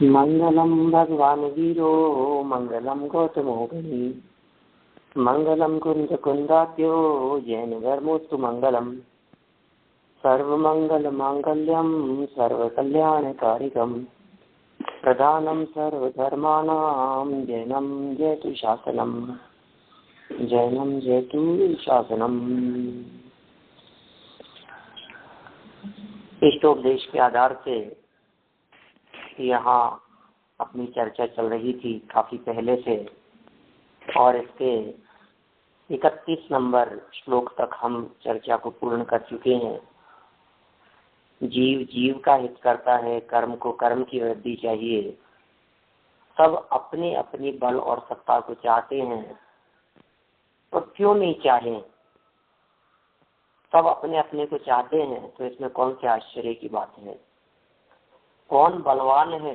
मंगलम भगवान वीरो मंगलम गौतमोगनी मंगलम कुंद कुंदात्यो जैन धर्मोस्तु मंगलम सर्वमंगल मांगल्यम सर्वकल्याणकारिकम प्रधानम सर्वधर्माणाम जैनम जयतु शासनम जैनम जयतु शासनम। इष्टोपदेश के आधार से यहाँ अपनी चर्चा चल रही थी काफी पहले से, और इसके 31 नंबर श्लोक तक हम चर्चा को पूर्ण कर चुके हैं। जीव जीव का हित करता है, कर्म को कर्म की वृद्धि चाहिए। सब अपने अपने बल और सत्ता को चाहते हैं, तो क्यों नहीं चाहें? सब अपने अपने को चाहते हैं, तो इसमें कौन से आश्चर्य की बात है? कौन बलवान है,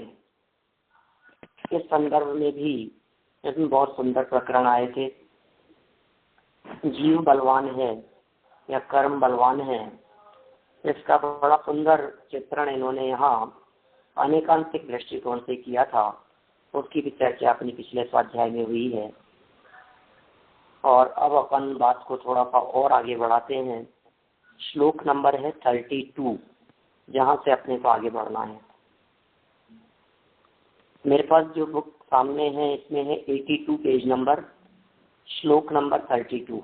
इस संदर्भ में भी इसमें बहुत सुंदर प्रकरण आए थे। जीव बलवान है या कर्म बलवान है, इसका बड़ा सुंदर चित्रण इन्होंने यहाँ अनेकांतिक दृष्टिकोण से किया था। उसकी भी चर्चा अपनी पिछले स्वाध्याय में हुई है, और अब अपन बात को थोड़ा सा और आगे बढ़ाते हैं। श्लोक नंबर है 32, जहाँ से अपने को आगे बढ़ना है। मेरे पास जो बुक सामने है इसमें है 82 पेज नंबर, श्लोक नंबर 32।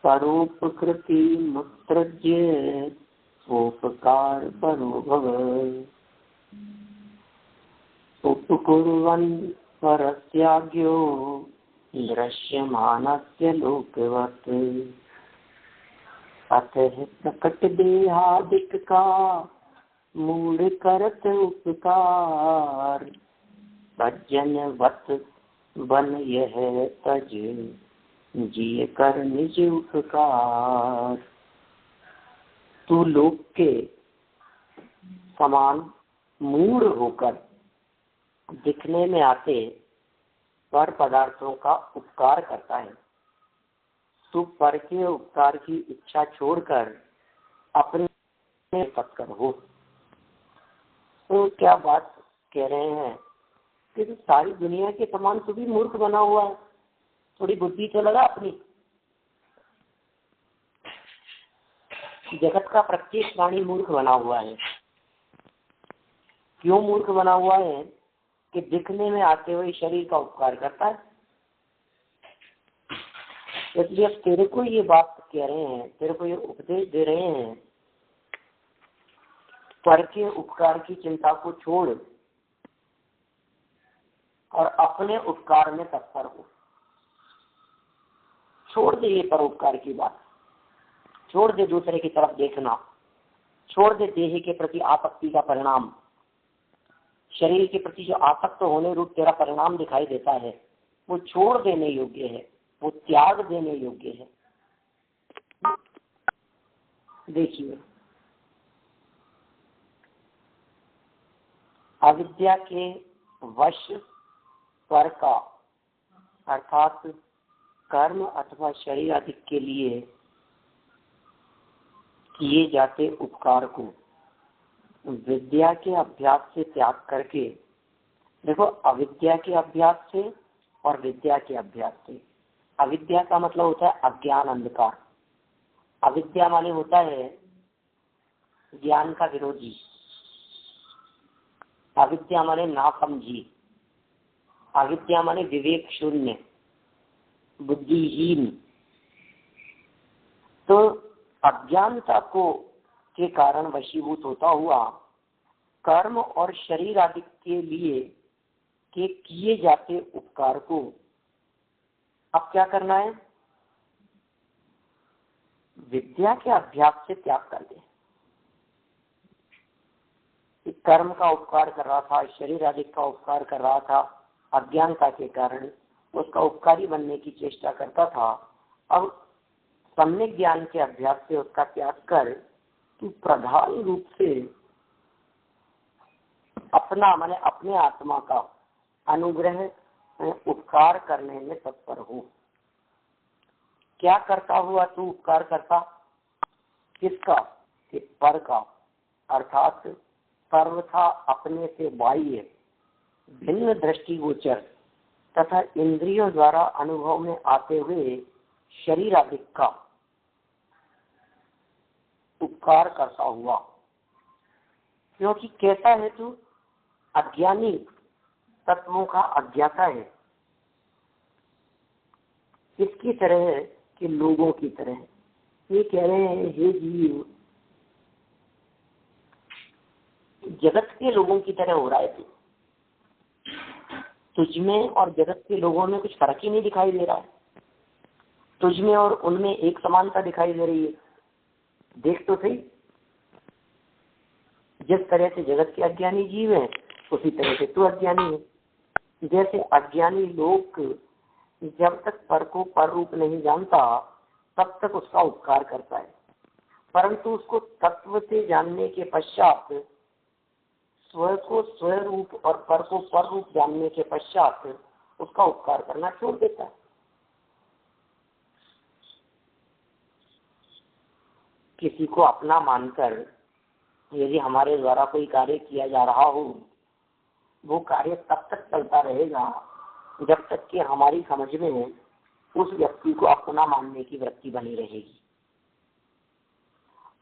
परोपकृति मुत्सृज्य उपकार परो भव उपकुर्वन् परस्याज्ञो दृश्यमानस्य लोकवत् अतः प्रकट देहादिक का मूल करत उपकार सज्जन वत बन यह तज जिय कर निज उपकार। तू लोक के समान मूढ़ होकर दिखने में आते पर पदार्थों का उपकार करता है। तू पर के उपकार की इच्छा छोड़कर अपने तत्कर हो। तो क्या बात कह रहे हैं कि सारी दुनिया के समान तू भी मूर्ख बना हुआ है, थोड़ी बुद्धि तो लगा अपनी। जगत का प्रत्येक प्राणी मूर्ख बना हुआ है। क्यों मूर्ख बना हुआ है? कि दिखने में आते हुए शरीर का उपकार करता है। इसलिए अब तेरे को ये बात कह रहे हैं, तेरे को ये उपदेश दे रहे हैं, पर के उपकार की चिंता को छोड़ और अपने उपकार में तत्पर हो। छोड़ दे ये परोपकार की बात, छोड़ दे दूसरे की तरफ देखना, छोड़ दे देह के प्रति आसक्ति का परिणाम। शरीर के प्रति जो आसक्त होने रूप तेरा परिणाम दिखाई देता है, वो छोड़ देने योग्य है, वो त्याग देने योग्य है। देखिए, अविद्या के वश पर का अर्थात कर्म अथवा शरीर आदि के लिए किए जाते उपकार को विद्या के अभ्यास से त्याग करके, देखो अविद्या के अभ्यास से और विद्या के अभ्यास से। अविद्या का मतलब होता है अज्ञान, अंधकार। अविद्या माने होता है ज्ञान का विरोधी। अविद्या माने नासमझी। अविद्या माने विवेक शून्य, बुद्धिहीन। तो अज्ञानता को के कारण वशीभूत होता हुआ कर्म और शरीर आदि के लिए के किए जाते उपकार को अब क्या करना है? विद्या के अभ्यास से त्याग कर दे। कर्म का उपकार कर रहा था, शरीर आदि का उपकार कर रहा था, अज्ञानता के कारण उसका उपकारी बनने की चेष्टा करता था। अब सम्यक ज्ञान के अभ्यास से उसका त्याग कर तू प्रधान रूप से अपना माने अपने आत्मा का अनुग्रह उपकार करने में तत्पर हो। क्या करता हुआ तू उपकार करता? किसका? कि पर का अर्थात सर्वथा अपने से बाह्य भिन्न दृष्टिगोचर तथा इंद्रियों द्वारा अनुभव में आते हुए शरीर आदि का उपकार करता हुआ, क्योंकि कहता है तू अज्ञानी तत्वों का अज्ञाता है, इसकी तरह है कि लोगों की तरह। ये कह रहे हैं हे जीव, जगत के लोगों की तरह हो रहा है तू, तुझमें और जगत के लोगों में कुछ फर्क ही नहीं दिखाई दे रहा है, तुझमें और उनमें एक समानता दिखाई दे रही है। देख तो सही, जिस तरह से जगत के अज्ञानी जीव हैं उसी तरह से तू अज्ञानी है। जैसे अज्ञानी लोग जब तक पर को पर रूप नहीं जानता तब तक उसका उपकार करता है, परंतु उसको तत्व से जानने के पश्चात, स्व को स्व रूप और पर को पर रूप जानने के पश्चात उसका उपकार करना छोड़ देता है। किसी को अपना मानकर यदि हमारे द्वारा कोई कार्य किया जा रहा हो, वो कार्य तब तक चलता रहेगा जब तक कि हमारी समझ में उस व्यक्ति को अपना मानने की वृत्ति बनी रहेगी।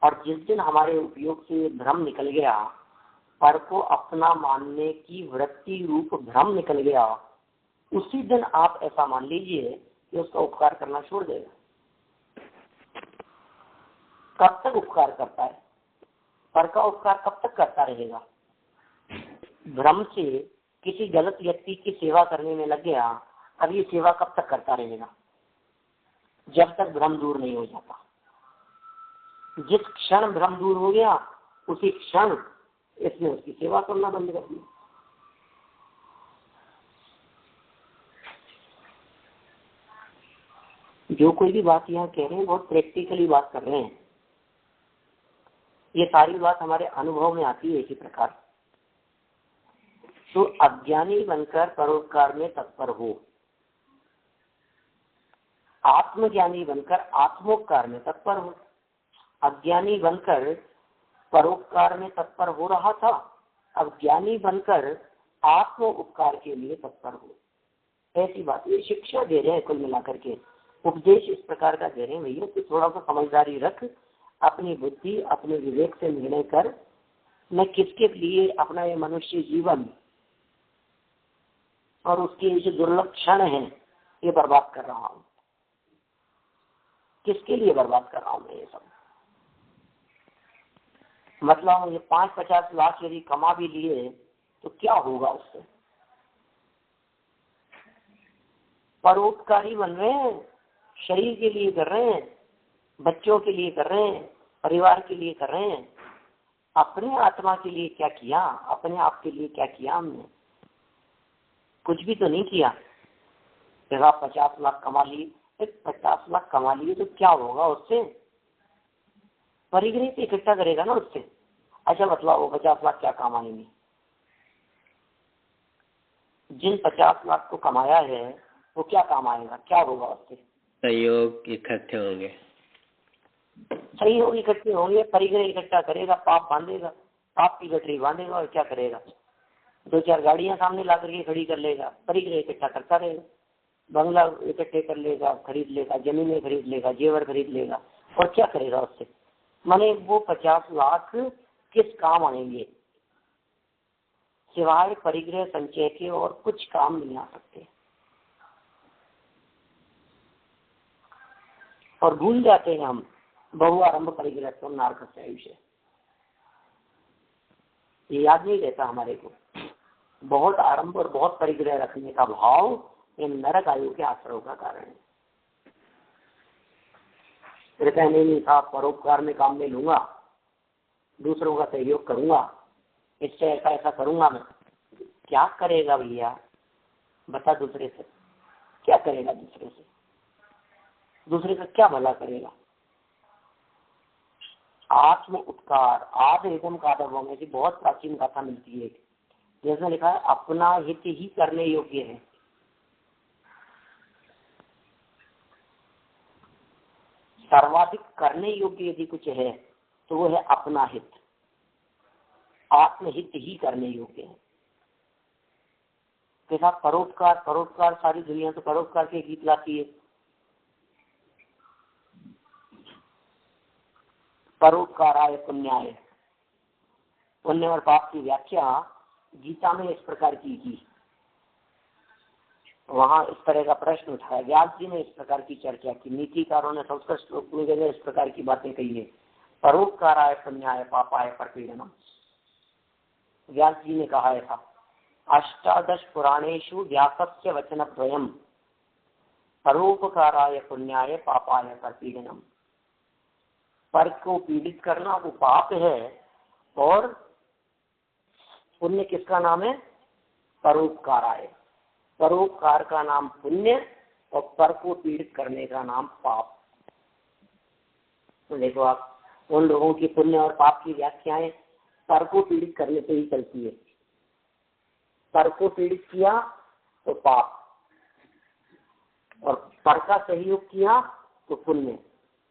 और जिस दिन हमारे उपयोग से भ्रम निकल गया, पर को अपना मानने की वृत्ति रूप भ्रम निकल गया, उसी दिन आप ऐसा मान लीजिए कि उसका उपकार करना छोड़ देगा। कब तक उपकार करता है? पर का उपकार कब तक करता रहेगा? भ्रम से किसी गलत व्यक्ति की सेवा करने में लग गया, अब ये सेवा कब तक करता रहेगा? जब तक भ्रम दूर नहीं हो जाता। जिस क्षण भ्रम दूर हो गया उसी क्षण इसने उसकी सेवा करना बंद कर दिया। जो कोई भी बात यहाँ कह रहे हैं बहुत प्रैक्टिकली बात कर रहे हैं। ये सारी बात हमारे अनुभव में आती है इसी प्रकार। तो अज्ञानी बनकर परोपकार में तत्पर हो, आत्मज्ञानी बनकर आत्मोपकार में तत्पर हो। अज्ञानी बनकर परोपकार में तत्पर हो रहा था, अब ज्ञानी बनकर आत्म उपकार के लिए तत्पर हो। ऐसी बात, ये शिक्षा दे रहे हैं, कुल मिलाकर के उपदेश इस प्रकार का दे रहे हैं। भैया तो थोड़ा सा समझदारी रख, अपनी बुद्धि अपने विवेक से निर्णय कर, मैं किसके लिए अपना ये मनुष्य जीवन और उसके जो दुर्लभ क्षण है ये बर्बाद कर रहा हूँ। किसके लिए बर्बाद कर रहा हूँ मैं ये सब? मतलब ये 5-50 लाख यदि कमा भी लिए तो क्या होगा उससे? परोपकारी बन रहे हैं, शरीर के लिए कर रहे हैं, बच्चों के लिए कर रहे हैं, परिवार के लिए कर रहे हैं। अपने आत्मा के लिए क्या किया? अपने आप के लिए क्या किया हमने? कुछ भी तो नहीं किया। जब आप 50 लाख कमा लिए, 50 लाख कमा लिए तो क्या होगा उससे? परिग्रह इकट्ठा करेगा ना उससे। अच्छा बतलाओ, 50 लाख क्या काम आएंगे? जिन 50 लाख को कमाया है वो क्या काम आएगा? क्या होगा उससे? सहयोग इकट्ठे होंगे, सहयोग इकट्ठे होंगे, परिग्रह इकट्ठा करेगा, पाप बांधेगा, पाप की गठरी बांधेगा और क्या करेगा? 2-4 गाड़ियां सामने ला करके खड़ी कर लेगा, परिग्रह इकट्ठा करता रहेगा, बंगला इकट्ठे कर लेगा, खरीद लेगा, जमीनें खरीद लेगा, जेवर खरीद लेगा, और क्या करेगा उससे? माने वो 50 लाख किस काम आएंगे? सिवाय परिग्रह संचय के और कुछ काम नहीं आ सकते। और भूल जाते हैं हम बहुआरंभ परिग्रह तो नारकस्य आयुष्य, ये याद नहीं रहता हमारे को। बहुत आरंभ और बहुत परिग्रह रखने का भाव ये नरक आयु के आश्रय का कारण है। फिर कहने नहीं था परोपकार में काम में लूंगा, दूसरों का सहयोग करूंगा, इससे ऐसा ऐसा करूंगा मैं। क्या करेगा भैया? बता, दूसरे से क्या करेगा? दूसरे का क्या भला करेगा? आत्म उपकार आद एवं कादव में से बहुत प्राचीन गाथा मिलती है, जैसे लिखा है अपना हित ही करने योग्य है। सर्वाधिक करने योग्य यदि कुछ है तो वो है अपना हित, आत्महित ही करने योग्य है। देखा परोपकार, परोपकार सारी दुनिया तो परोपकार के गीत गाती है। परोपकाराय पुण्याय, पुण्य और पाप की व्याख्या गीता में इस प्रकार की वहां इस तरह का प्रश्न उठाया। व्यास जी ने इस प्रकार की चर्चा की, नीतिकारों ने संस्कृत श्लोक में जगह इस प्रकार की बातें कही है। परोपकाराय पुण्याय पापाय परपीड़नम, व्यास जी ने कहा है था। अष्टादश पुराणेषु व्यासस्य वचनद्वयम् परोपकाराय पुण्याय पापाय परपीड़नम। पर को पीड़ित करना वो पाप है, और पुण्य किसका नाम है? परोपकाराय। परोपकार का नाम पुण्य और पर को पीड़ित करने का नाम पाप। तो देखो आप, उन लोगों की पुण्य और पाप की व्याख्याएं पर को पीड़ित करने से ही चलती है। पर को पीड़ित किया तो पाप, और पर का सहयोग किया तो पुण्य।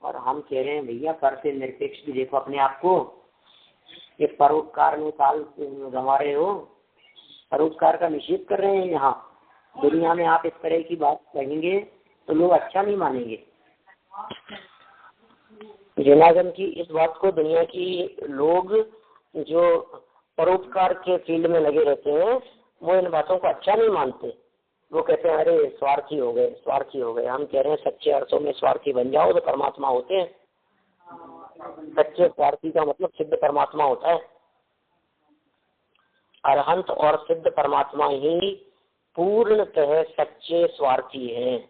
और हम कह रहे हैं भैया पर से निरपेक्ष भी देखो अपने आप को। ये परोपकार में काल गंवा रहे हो, परोपकार का निषेध कर रहे हैं। यहाँ दुनिया में आप इस तरह की बात कहेंगे तो लोग अच्छा नहीं मानेंगे। जनार्दन की इस बात को दुनिया की लोग जो परोपकार के फील्ड में लगे रहते हैं वो इन बातों को अच्छा नहीं मानते। वो कहते हैं अरे स्वार्थी हो गए, स्वार्थी हो गए। हम कह रहे हैं सच्चे अर्थों में स्वार्थी बन जाओ तो परमात्मा होते हैं। सच्चे स्वार्थी का मतलब सिद्ध परमात्मा होता है। अरहंत और सिद्ध परमात्मा ही पूर्णतः सच्चे स्वार्थी हैं।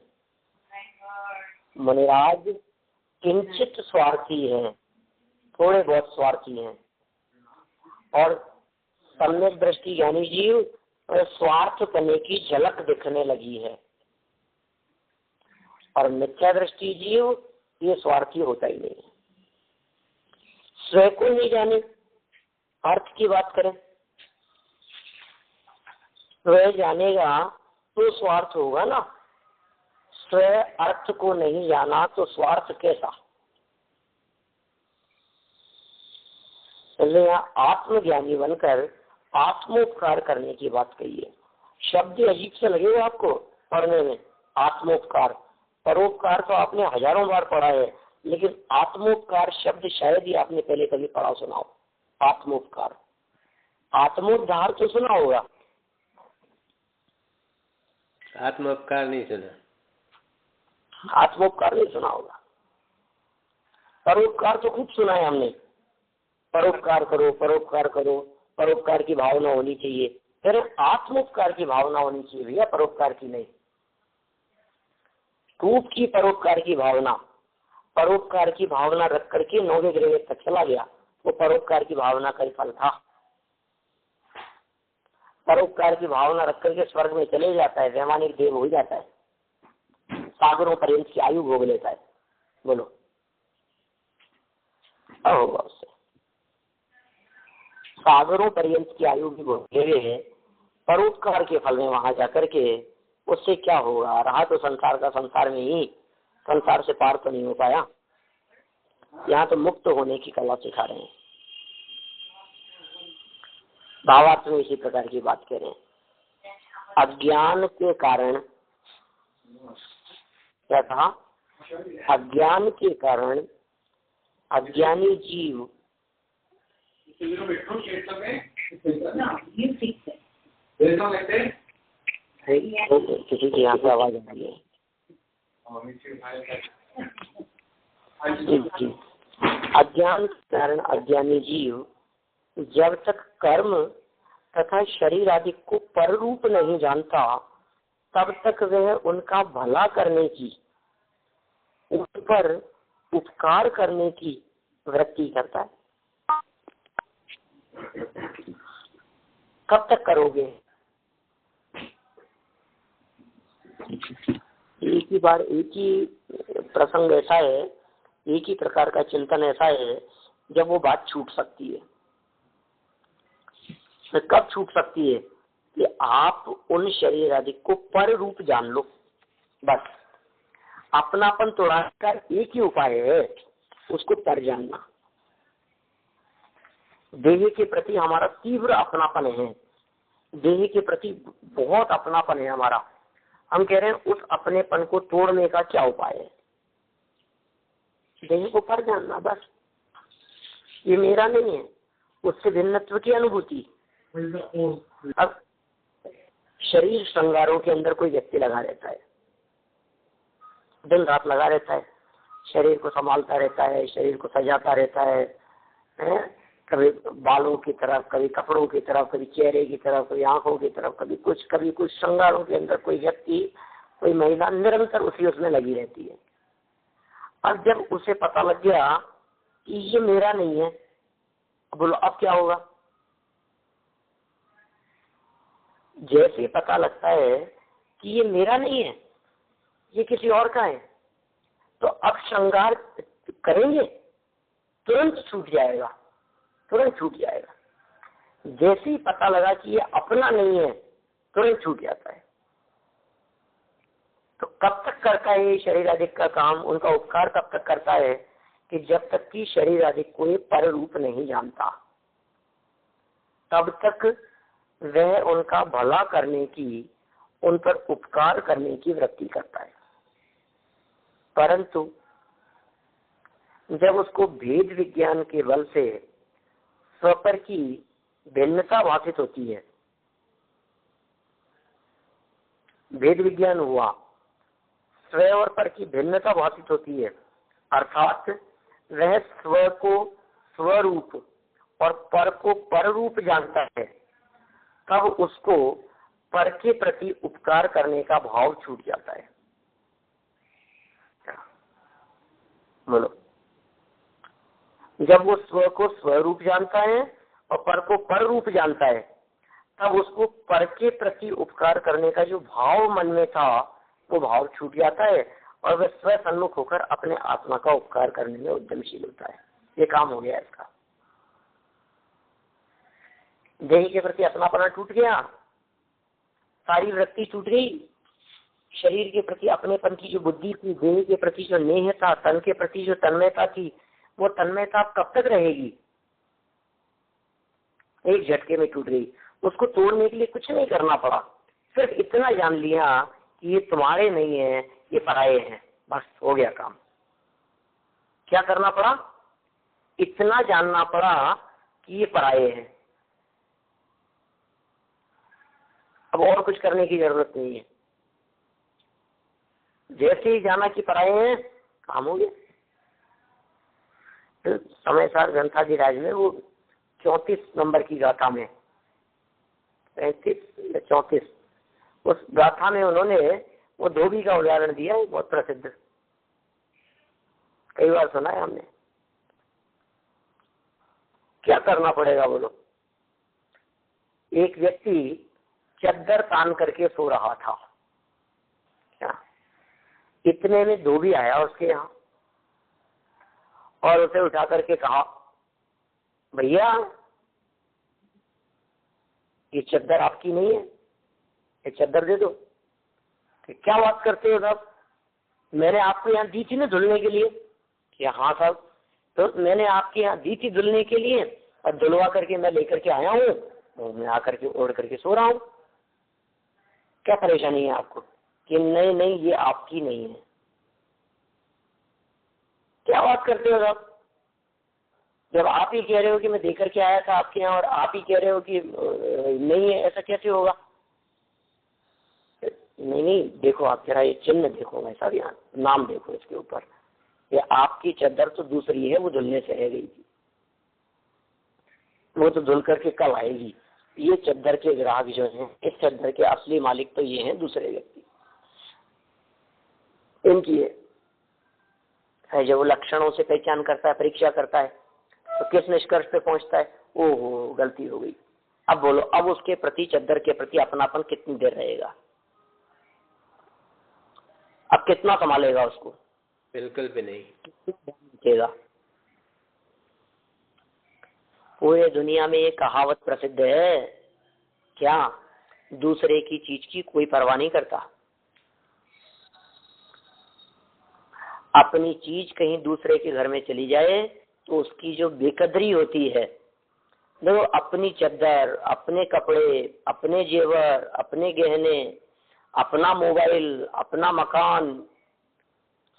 मुनिराज किंचित स्वार्थी हैं, थोड़े बहुत स्वार्थी हैं, और सम्यक दृष्टि ज्ञानी जीव स्वार्थ करने की झलक दिखने लगी है, और मिथ्या दृष्टि जीव ये स्वार्थी होता ही नहीं। स्वयं को नहीं जाने, अर्थ की बात करें, स्वयं जानेगा तो स्वार्थ होगा ना। स्वयं अर्थ को नहीं जाना तो स्वार्थ कैसा? इसलिए यहाँ आत्मज्ञानी बनकर आत्मोपकार करने की बात कही है। शब्द अजीब से लगेगा आपको पढ़ने में, आत्मोपकार। परोपकार तो आपने हजारों बार पढ़ा है, लेकिन आत्मोपकार शब्द शायद ही आपने पहले कभी पढ़ा सुना हो। आत्मोपकार, आत्मोद्धार तो सुना होगा, आत्मोपकार नहीं सुना। आत्मोपकार नहीं सुना होगा। परोपकार तो खूब सुना है हमने। परोपकार करो, परोपकार करो, परोपकार की भावना होनी चाहिए। फिर आत्मोपकार की भावना होनी चाहिए भैया, परोपकार की नहीं। खूब की परोपकार की भावना, परोपकार की भावना रख करके 9वें ग्रह तक चला गया, वो परोपकार की भावना का ही फल था। परोपकार की भावना रख करके स्वर्ग में चले जाता है, वैमानिक देव हो जाता है, सागरों पर्यंत की आयु भोग लेता है। बोलो होगा उससे? सागरों पर्यंत की आयु भी भोगे परोपकार के फल में वहां जाकर के, उससे क्या होगा? रहा तो संसार का संसार में ही, संसार से पार तो नहीं हो पाया। यहाँ तो मुक्त होने की कला सिखा रहे हैं। भावार्थ में इसी प्रकार की बात कह रहे हैं। अज्ञान के कारण, क्या कहा? अज्ञान के कारण अज्ञानी जीव किसी की यहाँ पे आवाज आ रही है। अज्ञान के कारण अज्ञानी जीव जब तक कर्म तथा शरीर आदि को पर रूप नहीं जानता, तब तक वह उनका भला करने की, उन पर उपकार करने की वृत्ति करता है। कब तक करोगे? एक ही बार, एक ही प्रसंग ऐसा है, एक ही प्रकार का चिंतन ऐसा है जब वो बात छूट सकती है। तो कब छूट सकती है? कि आप उन शरीर आदि को पर रूप जान लो। बस अपनापन तोड़ाने का एक ही उपाय है, उसको पर जानना। देह के प्रति हमारा तीव्र अपनापन है, देह के प्रति बहुत अपनापन है हमारा। हम कह रहे हैं उस अपनेपन को तोड़ने का क्या उपाय है? देह को पर जानना, बस। ये मेरा नहीं है, उससे भिन्नत्व की अनुभूति। अब शरीर श्रृंगारों के अंदर कोई व्यक्ति लगा रहता है, दिन रात लगा रहता है, शरीर को संभालता रहता है, शरीर को सजाता रहता है, कभी बालों की तरफ, कभी कपड़ों की तरफ, कभी चेहरे की तरफ, कभी आंखों की तरफ, कभी कुछ श्रृंगारों के अंदर कोई व्यक्ति, कोई महिला निरंतर उसी उसमें लगी रहती है। अब जब उसे पता लग गया कि ये मेरा नहीं है, बोलो अब क्या होगा? जैसे पता लगता है कि ये मेरा नहीं है, ये किसी और का है, तो अब श्रृंगार करेंगे, तुरंत छूट जाएगा, तुरंत छूट जाएगा। जैसे ही पता लगा कि ये अपना नहीं है, तुरंत छूट जाता है। तो कब तक करता है ये शरीर आदि का काम? उनका उपकार कब तक करता है? कि जब तक कि शरीर आदि को पर रूप नहीं जानता, तब तक वह उनका भला करने की, उन पर उपकार करने की वृत्ति करता है। परंतु जब उसको भेद विज्ञान के बल से स्वपर की भिन्नता भाषित होती है, भेद विज्ञान हुआ, स्व और पर की भिन्नता भाषित होती है, अर्थात वह स्व को स्वरूप और पर को पर रूप जानता है, तब उसको पर के प्रति उपकार करने का भाव छूट जाता है। बोलो, जब वो स्व को स्वरूप जानता है और पर को पर रूप जानता है, तब उसको पर के प्रति उपकार करने का जो भाव मन में था, वो भाव छूट जाता है और वह स्व सन्मुख होकर अपने आत्मा का उपकार करने में उद्यमशील होता है। ये काम हो गया इसका। देह के प्रति अपनापना टूट गया, सारी वृत्ति टूट गई, शरीर के प्रति अपनेपन की जो बुद्धि थी, देह के प्रति जो नेह था, तन के प्रति जो तन्मयता थी, वो तन्मयता कब तक रहेगी? एक झटके में टूट गई। उसको तोड़ने के लिए कुछ नहीं करना पड़ा, सिर्फ इतना जान लिया कि ये तुम्हारे नहीं है, ये पराये हैं, बस हो गया काम। क्या करना पड़ा? इतना जानना पड़ा कि ये पराये हैं, अब और कुछ करने की जरूरत नहीं है। जैसे ही जाना कि पराये हैं, काम हो गया। तो समय सार ग्रंथाधिराज में वो 34 नंबर की गाथा में, 35 या 34, उस गाथा में उन्होंने वो धोबी का उदाहरण दिया है, बहुत प्रसिद्ध, कई बार सुना है हमने। क्या करना पड़ेगा बोलो? एक व्यक्ति चद्दर तान करके सो रहा था, क्या इतने में धोबी आया उसके यहाँ और उसे उठा करके कहा, भैया ये चद्दर आपकी नहीं है, ये चद्दर दे दो। क्या बात करते हो साहब, मैंने आपको यहाँ दी थी ना धुलने के लिए? कि हाँ साहब, तो मैंने आपके यहाँ दी थी धुलने के लिए और धुलवा करके मैं लेकर के आया हूँ, तो मैं आकर के ओढ़ करके सो रहा हूँ। क्या परेशानी है आपको? कि नहीं नहीं ये आपकी नहीं है। क्या बात करते हो साहब, जब आप ही कह रहे हो कि मैं देकर के आया था आपके यहाँ और आप ही कह रहे हो कि नहीं है, ऐसा कैसे होगा? नहीं नहीं देखो, आप जरा ये चिन्ह देखो, ऐसा भी नाम देखो इसके ऊपर, ये आपकी चद्दर तो दूसरी है, वो धुलने से रह गई थी, वो तो धुल करके कल आएगी। ये चद्दर के ग्राहक जो हैं, इस चद्दर के असली मालिक तो ये हैं दूसरे व्यक्ति, इनकी है। जब वो लक्षणों से पहचान करता है, परीक्षा करता है, तो किस निष्कर्ष पे पहुंचता है? ओहो गलती हो गई। अब बोलो, अब उसके प्रति, चद्दर के प्रति अपनापन कितनी देर रहेगा? अब कितना संभालेगा उसको? बिल्कुल भी नहीं। बचेगा। पूरे दुनिया में ये कहावत प्रसिद्ध है, क्या दूसरे की चीज की कोई परवाह नहीं करता। अपनी चीज कहीं दूसरे के घर में चली जाए तो उसकी जो बेकदरी होती है, देखो, अपनी चद्दर, अपने कपड़े, अपने जेवर, अपने गहने, अपना मोबाइल, अपना मकान,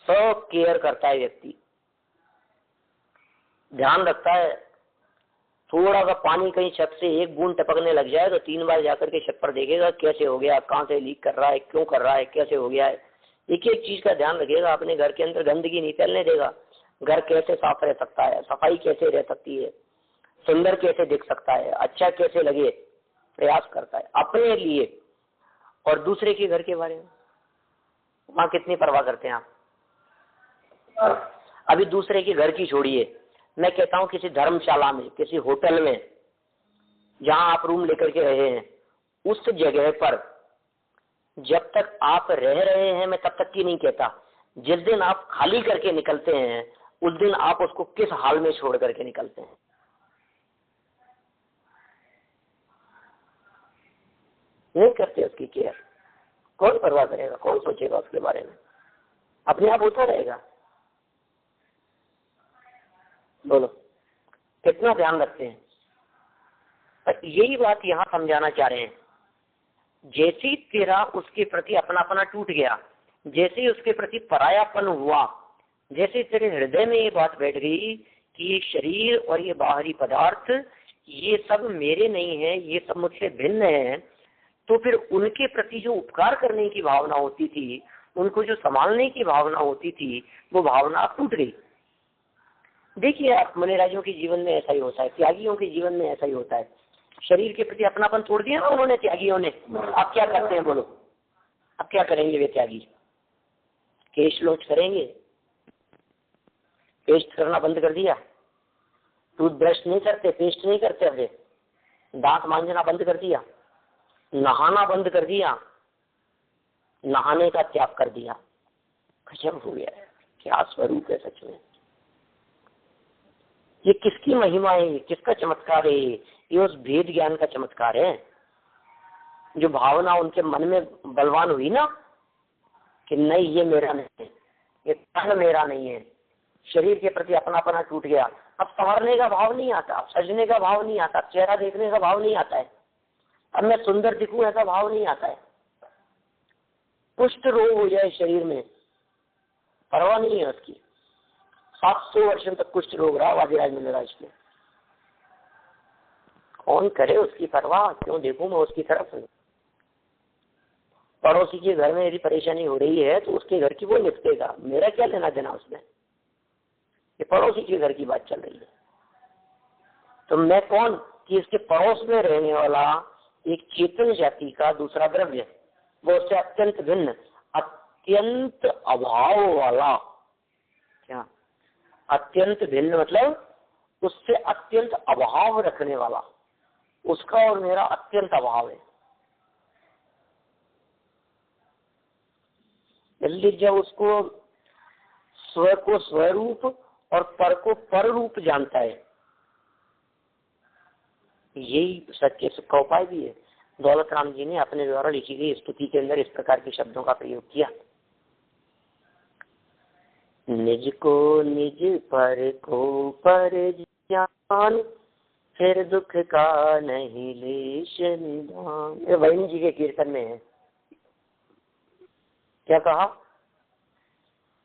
सब केयर करता है व्यक्ति, ध्यान रखता है। थोड़ा सा पानी कहीं छत से एक बूंद टपकने लग जाए तो 3 बार जाकर के छत पर देखेगा कैसे हो गया, कहाँ से लीक कर रहा है, क्यों कर रहा है, कैसे हो गया है। एक एक चीज का ध्यान रखेगा, अपने घर के अंदर गंदगी नहीं फैलने देगा। घर कैसे साफ रह सकता है, सफाई कैसे रह सकती है, सुंदर कैसे दिख सकता है, अच्छा कैसे लगे, प्रयास करता है अपने लिए। और दूसरे के घर के बारे में वहां कितनी परवाह करते हैं आप। अभी दूसरे के घर की छोड़िए, मैं कहता हूं किसी धर्मशाला में, किसी होटल में जहां आप रूम लेकर के रहे हैं, उस जगह पर जब तक आप रह रहे हैं, मैं तब तक की नहीं कहता, जिस दिन आप खाली करके निकलते हैं उस दिन आप उसको किस हाल में छोड़ करके निकलते हैं। नहीं करते उसकी केयर, कौन परवाह करेगा, कौन सोचेगा उसके बारे में, अपने आप होता रहेगा। बोलो कितना ध्यान रखते हैं। पर यही बात यहाँ समझाना चाह रहे हैं, जैसे ही तेरा उसके प्रति अपनापना टूट गया, जैसे ही उसके प्रति परायापन हुआ, जैसे तेरे हृदय में ये बात बैठ गई कि ये शरीर और ये बाहरी पदार्थ ये सब मेरे नहीं है, ये सब मुझसे भिन्न है, तो फिर उनके प्रति जो उपकार करने की भावना होती थी, उनको जो संभालने की भावना होती थी, वो भावना टूट गई। देखिए आप, मुनिराजों के जीवन में ऐसा ही होता है, त्यागियों के जीवन में ऐसा ही होता है। शरीर के प्रति अपनापन तोड़ दिया ना उन्होंने, त्यागियों ने। अब क्या करते हैं बोलो, अब क्या करेंगे वे त्यागी? केश लोच करेंगे, पेस्ट करना बंद कर दिया, टूथब्रश नहीं करते, पेस्ट नहीं करते, अब दांत मांझना बंद कर दिया, नहाना बंद कर दिया, नहाने का त्याग कर दिया। गजब हो गया है, क्या स्वरूप है सच में। ये किसकी महिमा है, किसका चमत्कार है? ये उस भेद ज्ञान का चमत्कार है, जो भावना उनके मन में बलवान हुई ना कि नहीं ये मेरा नहीं है, ये तन मेरा नहीं है। शरीर के प्रति अपनापना टूट गया, अब संवरने का भाव नहीं आता, अब सजने का भाव नहीं आता, चेहरा देखने का भाव नहीं आता है, अब मैं सुंदर दिखूं ऐसा भाव नहीं आता है। कुष्ठ रोग हो जाए शरीर में, परवाह नहीं है उसकी। 700 वर्षों तक कुष्ठ रोग रहा वादिराज मुनिराज में, कौन करे उसकी परवाह? क्यों देखूं मैं उसकी तरफ? पड़ोसी के घर में यदि परेशानी हो रही है तो उसके घर की वो निपटेगा, मेरा क्या लेना देना उसमें? ये पड़ोसी के घर की बात चल रही है। तो मैं कौन कि इसके पड़ोस में रहने वाला एक चेतन जाति का दूसरा द्रव्य, वो उससे अत्यंत भिन्न, अत्यंत अभाव वाला, क्या अत्यंत भिन्न मतलब उससे अत्यंत अभाव रखने वाला, उसका और मेरा अत्यंत अभाव है। जल्दी जब उसको स्व को स्वरूप और पर को पर रूप जानता है, यही सत्य सुख का उपाय भी है। दौलत राम जी ने अपने द्वारा लिखी गई स्तुति के अंदर इस प्रकार के शब्दों का प्रयोग किया। निज को निज पर को पर जान, फिर दुख का नहीं लेश निदान। ये वैन जी के कीर्तन में है। क्या कहा?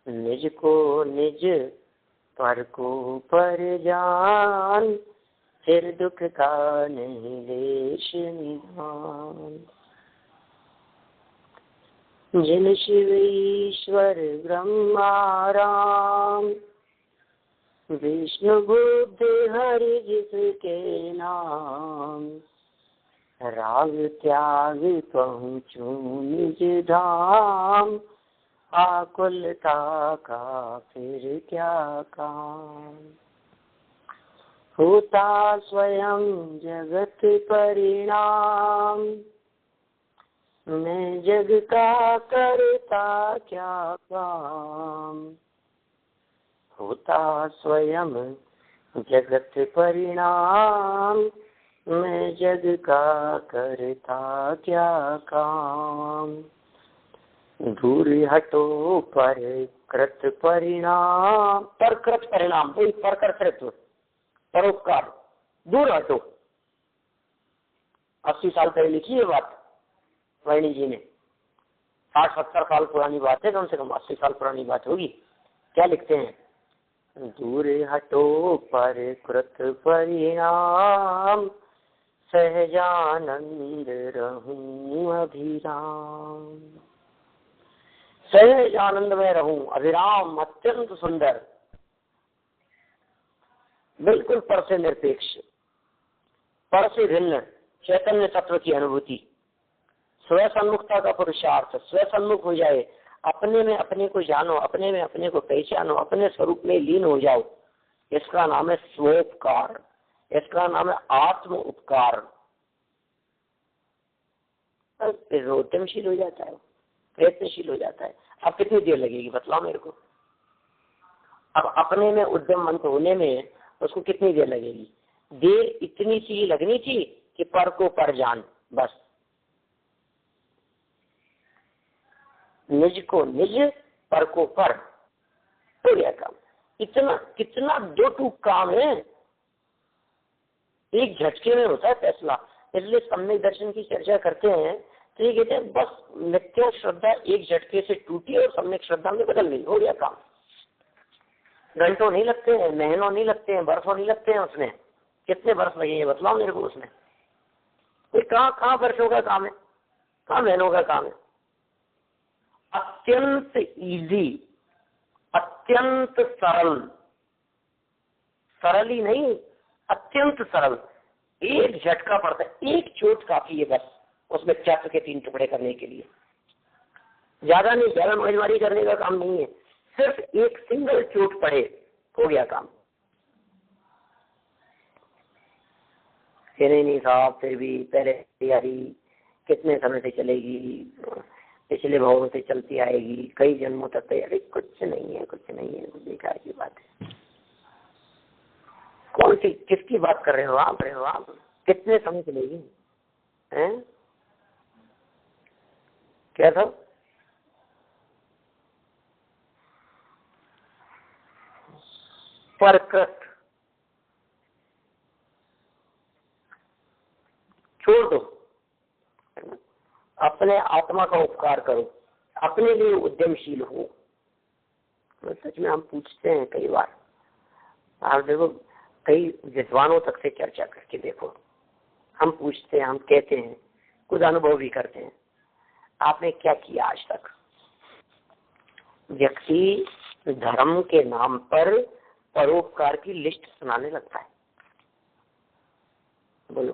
निज को निज पर को पर जान, फिर दुख का नहीं लेश निदान। जिन शिव ईश्वर ब्रह्मा राम, विष्णु बुद्ध हरि जिसके नाम, राग त्याग पहुँचूं निज धाम, आकुलता का फिर क्या काम। होता स्वयं जगत परिणाम, मैं जग का करता क्या काम। होता स्वयं जगत परिणाम, मैं जग का करता क्या काम। दूर हटो पर कृत परिणाम, पर कृत परिणाम, वही पर कर्तृत्व, परोपकार, दूर हटो, 80 साल पहले लिखी है बात वाणी जी ने, 60-70 साल पुरानी बात है, कम से कम 80 साल पुरानी बात होगी। क्या लिखते हैं? दूर हटो पर कृत परिणाम, सहजानंद रहूं अभिराम। सहज आनंद में रहूं अभिराम, अत्यंत सुंदर, बिल्कुल पर से निरपेक्ष, पर से भिन्न चैतन्य तत्व की अनुभूति, स्व सन्मुखता का पुरुषार्थ, स्व सन्मुख हो जाए, अपने में अपने को जानो, अपने में अपने को पहचानो, अपने स्वरूप में लीन हो जाओ। इसका नाम है स्वोपकार, इसका नाम है आत्म उपकार। उद्यमशील हो जाता है, प्रयत्नशील हो जाता है। अब कितनी देर लगेगी बतलाओ मेरे को? अब अपने में उद्यमवंत होने में उसको कितनी देर लगेगी? देर इतनी सी लगनी थी कि पर को पर जान, बस निज को निज, पर को पर, हो गया काम। इतना कितना दो टूक काम है, एक झटके में होता है फैसला। इसलिए सम्यक दर्शन की चर्चा करते हैं तो ये कहते हैं बस नित्य श्रद्धा एक झटके से टूटी और सम्यक श्रद्धा में बदल गई, हो गया काम। घंटों नहीं लगते हैं, महीनों नहीं लगते हैं, वर्षों नहीं लगते हैं उसमें। कितने वर्ष लगेंगे बतलाओ मेरे को उसमें? कोई कहाँ वर्षों का काम है, कहाँ महीनों का काम है? अत्यंत इजी, अत्यंत सरल, सरल ही नहीं अत्यंत सरल। एक झटका पड़ता है, एक चोट काफी है बस उसमें चक्र के 3 टुकड़े करने के लिए। ज्यादा नहीं, ज्यादा मगजमारी करने का काम नहीं है, सिर्फ एक सिंगल चोट पड़े, हो गया काम। नहीं साहब फिर भी पहले तैयारी कितने समय से चलेगी, पिछले भावों से चलती आएगी, कई जन्मों तक तैयारी। कुछ नहीं है, कुछ नहीं है, कुछ बेकार की बात है। कौन सी किसकी बात कर रहे हो आप? कितने समय चलेगी? हैं? क्या था? परकृत छोड़ दो, अपने आत्मा का उपकार करो, अपने लिए उद्यमशील हो। सच में हम पूछते हैं कई बार, आप देखो कई विद्वानों तक से चर्चा करके देखो, हम पूछते हैं, हम कहते हैं, खुद अनुभव भी करते हैं, आपने क्या किया आज तक? व्यक्ति धर्म के नाम पर परोपकार की लिस्ट सुनाने लगता है। बोलो,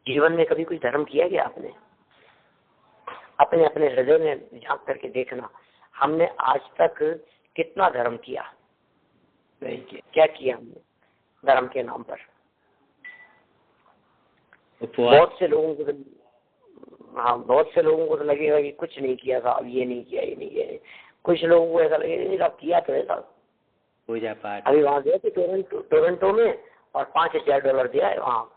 जीवन में कभी कोई धर्म किया क्या आपने? अपने अपने हृदय में झांक करके देखना, हमने आज तक कितना धर्म किया? नहीं किया। क्या किया हमने धर्म के नाम पर? बहुत से लोगों को, हाँ बहुत से लोगों को तो लगेगा कि कुछ नहीं किया था, अब ये नहीं किया, ये नहीं किया। कुछ लोगों को ऐसा लगेगा नहीं साहब किया तो है साहब, पूजा पाठ। अभी वहां गए थे टोरंटो में और $5000 दिया है, वहाँ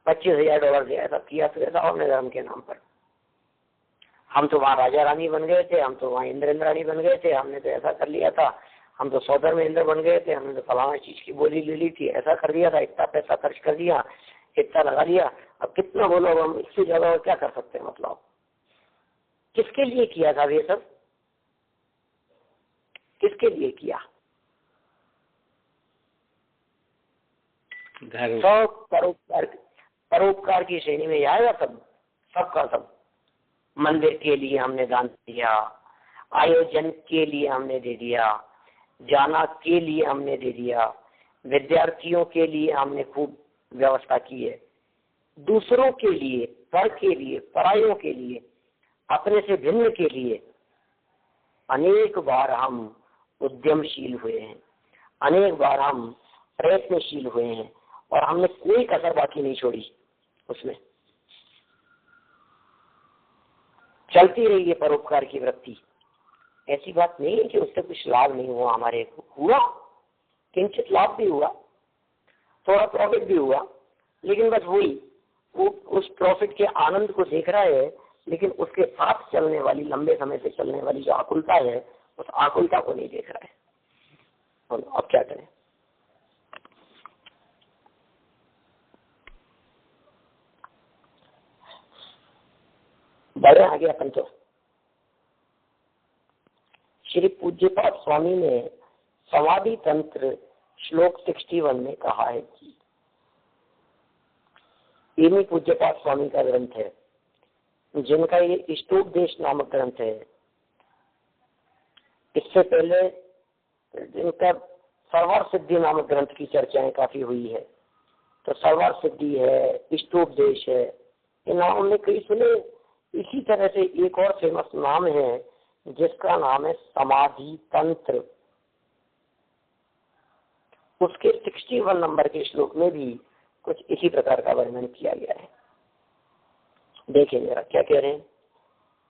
$25,000 दिया है, सब किया तो ऐसा हमने धर्म के नाम पर। हम तो वहाँ राजा रानी बन गए थे, हम तो वहाँ इंद्राणी बन गए थे, हमने तो ऐसा कर लिया था, हम तो सौदर में इंद्र बन गए थे, हमने तो फलाना चीज की बोली ले ली थी, ऐसा कर दिया था, इतना पैसा खर्च कर दिया, इतना लगा लिया। अब कितना बोलो, अब हम इससे ज्यादा और क्या कर सकते हैं? मतलब किसके लिए किया था ये सब? किसके लिए किया? सब परोपकार की श्रेणी में आएगा सब, सबका सब। मंदिर के लिए हमने दान दिया, आयोजन के लिए हमने दे दिया, जाना के लिए हमने दे दिया, विद्यार्थियों के लिए हमने खूब व्यवस्था की है, दूसरों के लिए, पर के लिए, परायों के लिए, अपने से भिन्न के लिए अनेक बार हम उद्यमशील हुए हैं, अनेक बार हम प्रयत्नशील हुए हैं और हमने कोई कसर बाकी नहीं छोड़ी। उसमें चलती रही है परोपकार की वृत्ति। ऐसी बात नहीं है कि उससे कुछ लाभ नहीं हुआ, हमारे हुआ, किंचित लाभ भी हुआ, थोड़ा प्रॉफिट भी हुआ, लेकिन बस वही वो उस प्रॉफिट के आनंद को देख रहा है, लेकिन उसके साथ चलने वाली, लंबे समय से चलने वाली जो आकुलता है, उस आकुलता को नहीं देख रहा है। और अब क्या करें? बढ़े आगे अपन तो। श्री पूज्यपाद स्वामी ने समाधि तंत्र श्लोक 61 में कहा है कि इन्हीं पूज्यपाद स्वामी का ग्रंथ है, जिनका ये इष्टोपदेश नामक ग्रंथ है। इससे पहले जिनका सर्वार सिद्धि नामक ग्रंथ की चर्चाएं काफी हुई है, तो सर्वार सिद्धि है, इष्टोपदेश है, ये नाम हमने कई सुने। इसी तरह से एक और फेमस नाम है जिसका नाम है समाधि तंत्र। उसके 61 नंबर के श्लोक में भी कुछ इसी प्रकार का वर्णन किया गया है। देखिए जरा क्या कह रहे हैं।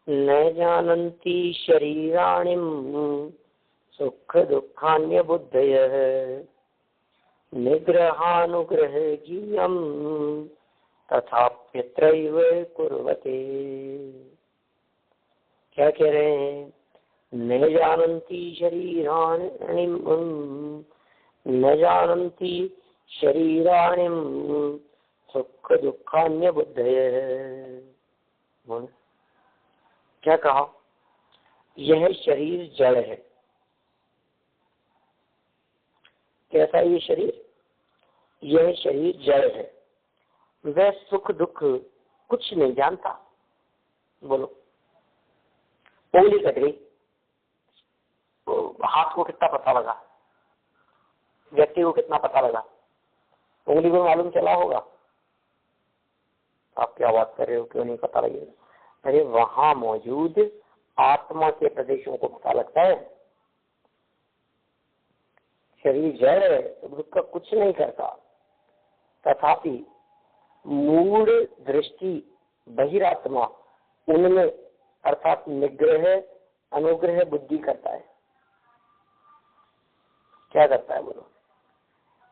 न जानन्ति शरीराणि सुख दुखान्य बुद्धयः निग्रहानुग्रह ज्ञेयम् तथाप्यत्रैव कुर्वते। क्या कह रहे हैं। न जानन्ति शरीराणि न जानन्ति शरीराणि सुख दुखान्य बुद्धयः। क्या कहा। यह शरीर जड़ है। कैसा ये शरीर। यह शरीर जड़ है। वह सुख दुख कुछ नहीं जानता। बोलो, उंगली कट गई तो हाथ को कितना पता लगा, व्यक्ति को कितना पता लगा, उंगली को मालूम चला होगा। आप क्या बात कर रहे हो, क्यों नहीं पता लगेगा। अरे वहां मौजूद आत्मा के प्रदेशों को पता लगता है। शरीर जड़ है, दुख का कुछ नहीं करता, तथापि मूढ़ दृष्टि बहिरात्मा उनमें अर्थात निग्रह अनुग्रह बुद्धि करता है। क्या करता है बोलो।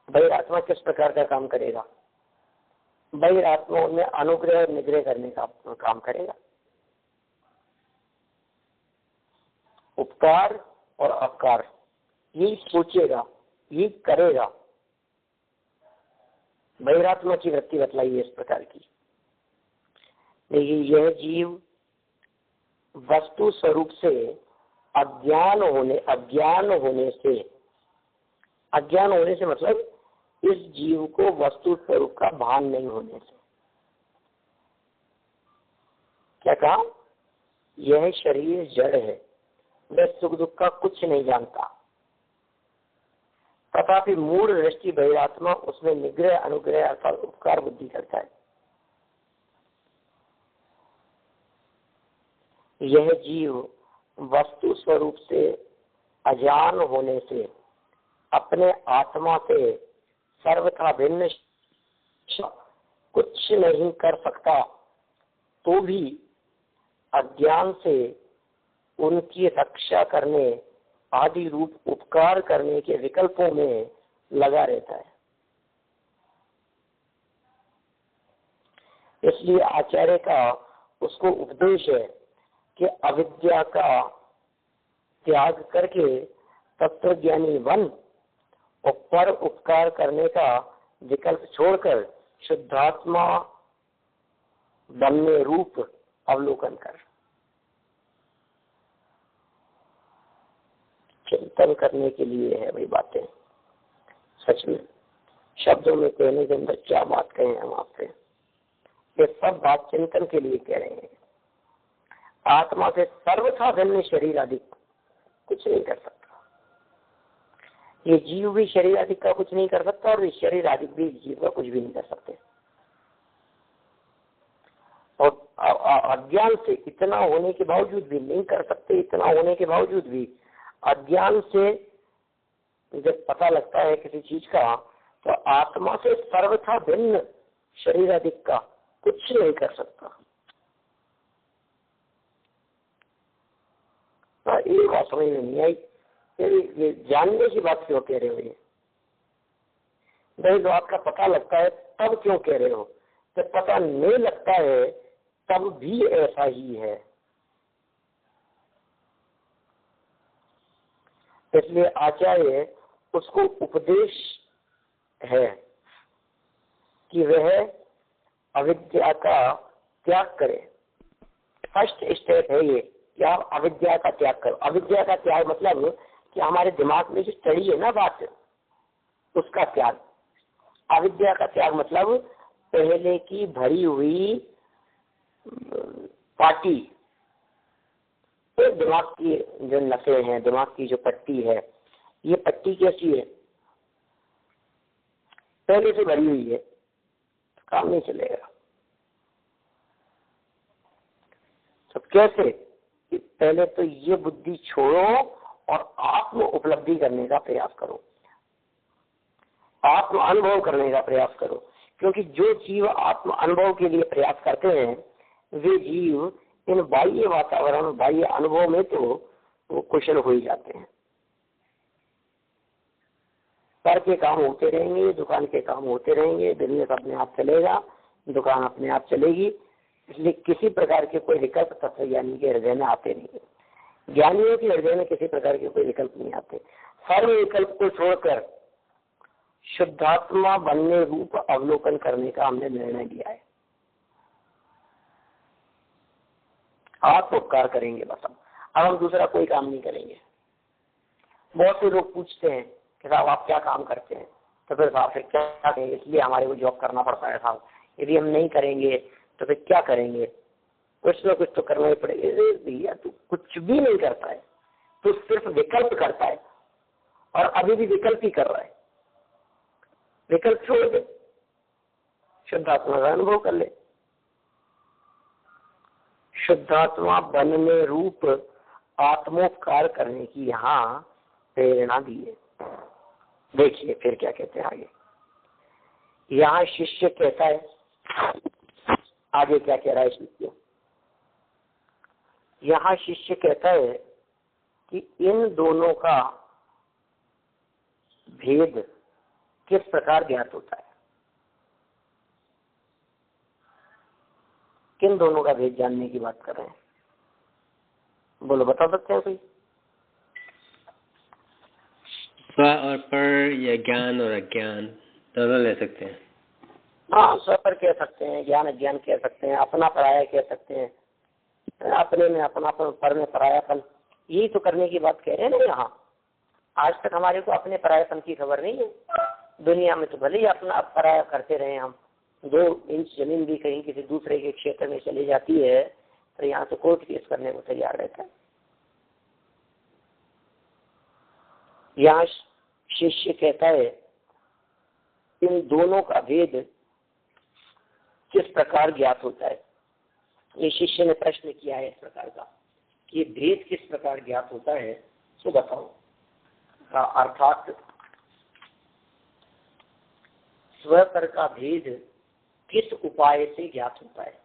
बहिरात्मा किस प्रकार का काम करेगा। बहिरात्मा उनमें अनुग्रह निग्रह करने का काम करेगा। उपकार और अपकार यही सोचेगा, यही करेगा। बहिरात्मा की वृत्ति बतलाई है इस प्रकार की। लेकिन यह जीव वस्तु स्वरूप से अज्ञान होने से मतलब इस जीव को वस्तु स्वरूप का भान नहीं होने से। क्या कहा। यह शरीर जड़ है, वह सुख दुख का कुछ नहीं जानता, तथापि मूढ़ दृष्टि बहिरात्मा उसमें निग्रह अनुग्रह अर्थात उपकार बुद्धि करता है। यह जीव वस्तु स्वरूप से अजान होने से अपने आत्मा से सर्वथा भिन्न कुछ नहीं कर सकता, तो भी अज्ञान से उनकी रक्षा करने आदि रूप उपकार करने के विकल्पों में लगा रहता है। इसलिए आचार्य का उसको उपदेश है कि अविद्या का त्याग करके तत्वज्ञानी बन और पर उपकार करने का विकल्प छोड़कर शुद्धात्मा बनने रूप अवलोकन कर। चिंतन करने के लिए है भाई बातें। सच में शब्दों में कहने के अंदर क्या बात कहें हम आपसे। ये सब बात चिंतन के लिए कह रहे हैं। आत्मा से सर्वथा भिन्न शरीर आदि कुछ नहीं कर सकता। ये जीव भी शरीर आदि का कुछ नहीं कर सकता और शरीर आदि भी जीव का कुछ भी नहीं कर सकते। और अज्ञान से इतना होने के बावजूद भी नहीं कर सकते। इतना होने के बावजूद भी अज्ञान से जब पता लगता है किसी चीज का, तो आत्मा से सर्वथा भिन्न शरीर आदि का कुछ नहीं कर सकता। ये बात समझ में नहीं आई। ये जानने की बात क्यों कह रहे हो। ये भाई बात का पता लगता है तब क्यों कह रहे हो। जब पता नहीं लगता है तब भी ऐसा ही है। इसलिए आचार्य उसको उपदेश है कि वह अविद्या का त्याग करे फर्स्ट स्टेप है ये कि आप अविद्या का त्याग करो। अविद्या का त्याग मतलब कि हमारे दिमाग में जो चढ़ी है ना बात, उसका त्याग। अविद्या का त्याग मतलब पहले की भरी हुई पार्टी, तो दिमाग की जो नसें हैं, दिमाग की जो पट्टी है, ये पट्टी कैसी है, पहले से भरी हुई है, काम नहीं चलेगा। तो कैसे कि पहले तो ये बुद्धि छोड़ो और आत्म उपलब्धि करने का प्रयास करो, आत्म अनुभव करने का प्रयास करो। क्योंकि जो जीव आत्म अनुभव के लिए प्रयास करते हैं वे जीव इन बाह्य वातावरण, बाह्य अनुभव में तो वो कुशल हो ही जाते हैं। घर के काम होते रहेंगे, दुकान के काम होते रहेंगे, बिजनेस अपने आप चलेगा, दुकान अपने आप चलेगी। इसलिए किसी प्रकार के कोई विकल्प तत्व ज्ञानी के हृदय में आते नहीं है। ज्ञानियों के हृदय में किसी प्रकार के कोई विकल्प नहीं आते। सर्व विकल्प को छोड़कर शुद्धात्मा बनने रूप अवलोकन करने का हमने निर्णय लिया है। आत्मोपकार करेंगे बस। अब हम दूसरा कोई काम नहीं करेंगे। बहुत से लोग पूछते हैं कि साहब आप क्या काम करते हैं, तो फिर साहब फिर क्या करेंगे, इसलिए हमारे को जॉब करना पड़ता है साहब, यदि हम नहीं करेंगे तो फिर क्या करेंगे, कुछ ना कुछ तो करना ही पड़ेगा। भैया तू कुछ भी नहीं करता है, तू सिर्फ विकल्प करता है और अभी भी विकल्प ही कर रहा है। विकल्प छोड़ दे, शुद्धात्मा का अनुभव कर ले। शुद्धात्मा बनने रूप आत्मोपकार करने की यहाँ प्रेरणा दी है। देखिए फिर क्या कहते हैं आगे। यहाँ शिष्य कहता है, आगे क्या कह रहा है शिष्य। यहाँ शिष्य कहता है कि इन दोनों का भेद किस प्रकार ज्ञात होता है। किन दोनों का भेद जानने की बात कर रहे हैं, बोलो, बता सकते हैं कोई? स्व और पर, या ज्ञान और अज्ञान दोनों ले सकते हैं। हाँ, स्व पर कह सकते हैं, ज्ञान अज्ञान कह सकते हैं, अपना पराया कह सकते हैं, अपने में अपनापन, पर में परायापन, यही तो करने की बात कह रहे हैं ना यहाँ। आज तक हमारे को अपने परायापन की खबर नहीं है। दुनिया में तो भले ही अपना पराया करते रहे हम। 2 इंच जमीन भी कहीं किसी दूसरे के क्षेत्र में चली जाती है तो यहाँ तो कोर्ट केस करने को तैयार रहता है। यहाँ शिष्य कहता है इन दोनों का भेद किस प्रकार ज्ञात होता है। ये शिष्य ने प्रश्न किया है इस प्रकार का कि ये भेद किस प्रकार ज्ञात होता है, तो बताओ। अर्थात स्व पर का भेद किस उपाय से ज्ञात होता है।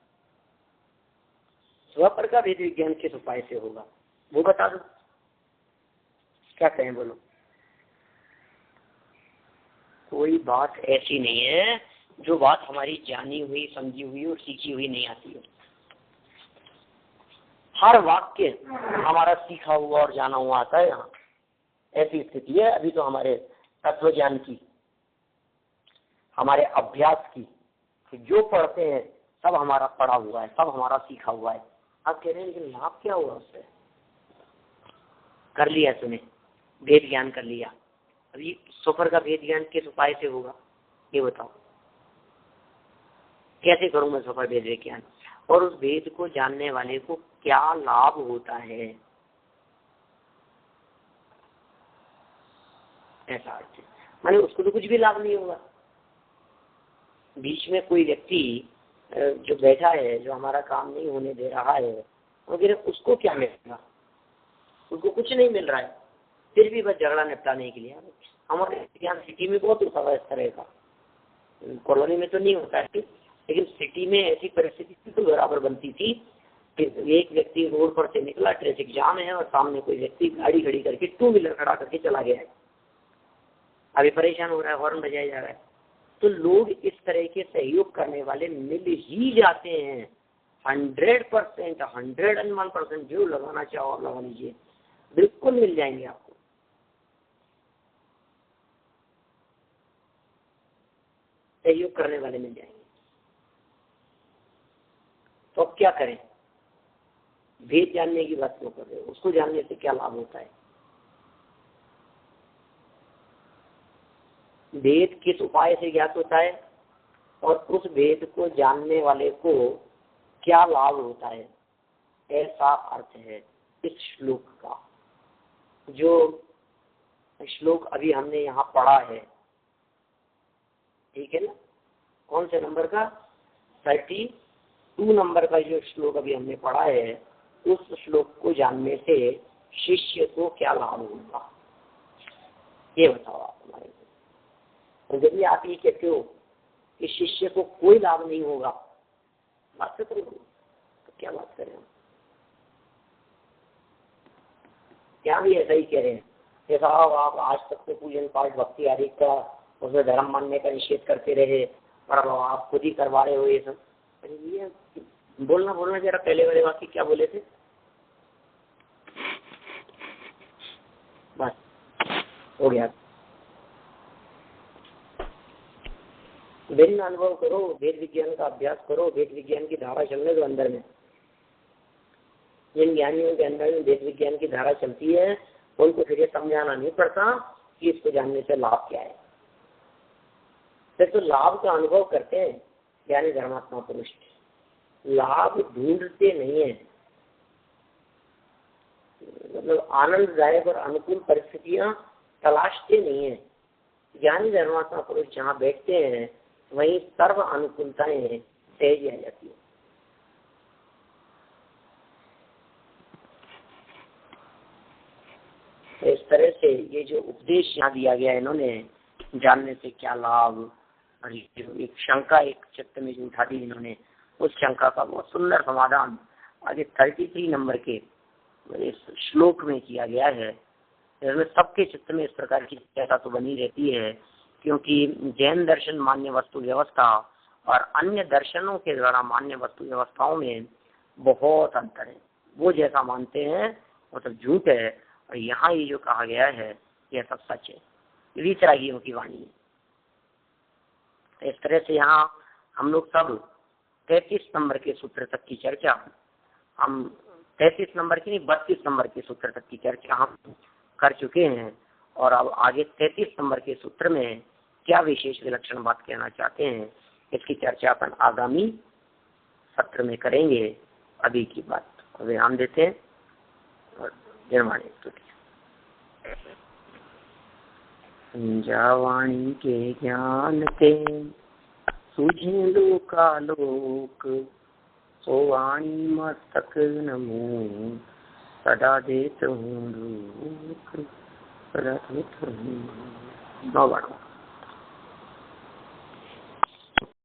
स्व पर का भेद विज्ञान किस उपाय से होगा, वो बता दो। क्या कहें, बोलो। कोई बात ऐसी नहीं है जो बात हमारी जानी हुई, समझी हुई और सीखी हुई नहीं आती हो। हर वाक्य हमारा सीखा हुआ और जाना हुआ आता है यहाँ। ऐसी स्थिति है अभी तो हमारे तत्व ज्ञान की, हमारे अभ्यास की, कि जो पढ़ते हैं सब हमारा पढ़ा हुआ है, सब हमारा सीखा हुआ है। आप कह रहे हैं लेकिन लाभ क्या हुआ उससे? कर लिया तूने, भेद ज्ञान कर लिया। अभी सुपर का भेद ज्ञान किस उपाय से होगा, ये बताओ। कैसे करूं मैं सुपर भेद ज्ञान, और उस भेद को जानने वाले को क्या लाभ होता है, ऐसा अर्थ है। माने उसको तो कुछ भी लाभ नहीं होगा। बीच में कोई व्यक्ति जो बैठा है, जो हमारा काम नहीं होने दे रहा है, वगैरह, उसको क्या मिलेगा? उसको कुछ नहीं मिल रहा है, फिर भी बस झगड़ा निपटाने के लिए। हमारे यहाँ सिटी में बहुत होता है इस तरह का, कॉलोनी में तो नहीं होता है, लेकिन सिटी में ऐसी परिस्थिति तो बराबर बनती थी कि एक व्यक्ति रोड पर से निकला, ट्रैफिक जाम है और सामने कोई व्यक्ति गाड़ी खड़ी करके 2 व्हीलर खड़ा करके चला गया है। अभी परेशान हो रहा है, हॉर्न बजाया जा रहा है। तो लोग इस तरह के सहयोग करने वाले मिल ही जाते हैं। 100%, 101%, जो लगाना चाहो आप लगा लीजिए, बिल्कुल मिल जाएंगे आपको। सहयोग करने वाले मिल जाएंगे। तो अब क्या करें? भेद जानने की बात क्यों कर रहे हो? उसको जानने से क्या लाभ होता है? भेद किस उपाय से ज्ञात होता है और उस भेद को जानने वाले को क्या लाभ होता है, ऐसा अर्थ है इस श्लोक का। जो श्लोक अभी हमने यहाँ पढ़ा है, ठीक है ना, कौन से नंबर का? 32 नंबर का जो श्लोक अभी हमने पढ़ा है, उस श्लोक को जानने से शिष्य को क्या लाभ होगा, ये बताओ आप हमारे को। और यदि आप ये कहते हो कि शिष्य को कोई लाभ नहीं होगा, बात तो क्या बात करें हम? क्या भी ऐसा ही कह रहे हैं कि साहब आप आज तक तो पूजन पाठ भक्ति आदि का उसमें धर्म मानने का निषेध करते रहे, पर अब आप खुद ही करवा रहे हो ये सब। ये बोलना जरा पहले वाले वाक्य क्या बोले थे? बस हो गया। भिन्न अनुभव करो, वेद विज्ञान का अभ्यास करो, वेद विज्ञान की धारा चलने दो अंदर में। जिन ज्ञानियों के अंदर में वेद विज्ञान की धारा चलती है, उनको फिर ये समझाना नहीं पड़ता कि इसको जानने से लाभ क्या है। फिर तो लाभ का अनुभव करते हैं ज्ञानी धर्मात्मा पुरुष, लाभ ढूंढते नहीं है। मतलब आनंददायक और अनुकूल परिस्थितियां तलाशते नहीं है। ज्ञानी धर्मात्मा पुरुष जहाँ बैठते हैं वहीं सर्व अनुकूलताएं सहज आ जाती है। तो इस तरह से ये जो उपदेश यहाँ दिया गया है, इन्होंने जानने से क्या लाभ, और जो एक शंका एक चित्त में जो उठा दी इन्होंने, उस शंका का बहुत सुंदर समाधान आगे 33 नंबर के इस श्लोक में किया गया है। इसमें सबके चित्त में इस प्रकार की जिज्ञासा तो बनी रहती है, क्योंकि जैन दर्शन मान्य वस्तु व्यवस्था और अन्य दर्शनों के द्वारा मान्य वस्तु व्यवस्थाओं में बहुत अंतर है। वो जैसा मानते हैं वो सब झूठ है, और यहाँ ये जो कहा गया है यह सब सच है। वीतरागियों की वाणी है। इस तरह से यहाँ हम लोग सब 33 नंबर के सूत्र तक की चर्चा, हम 33 नंबर की नहीं 32 नंबर के सूत्र तक की चर्चा हम कर चुके हैं, और अब आगे 33 नंबर के सूत्र में क्या विशेष विलक्षण बात कहना चाहते हैं, इसकी चर्चा अपन आगामी सत्र में करेंगे। अभी की बात को विराम देते हैं और निर्माणी जावाणी के ज्ञान ते सूझे लोकालोक, सोवाणी मस्तक नमो सदा देत हूँ।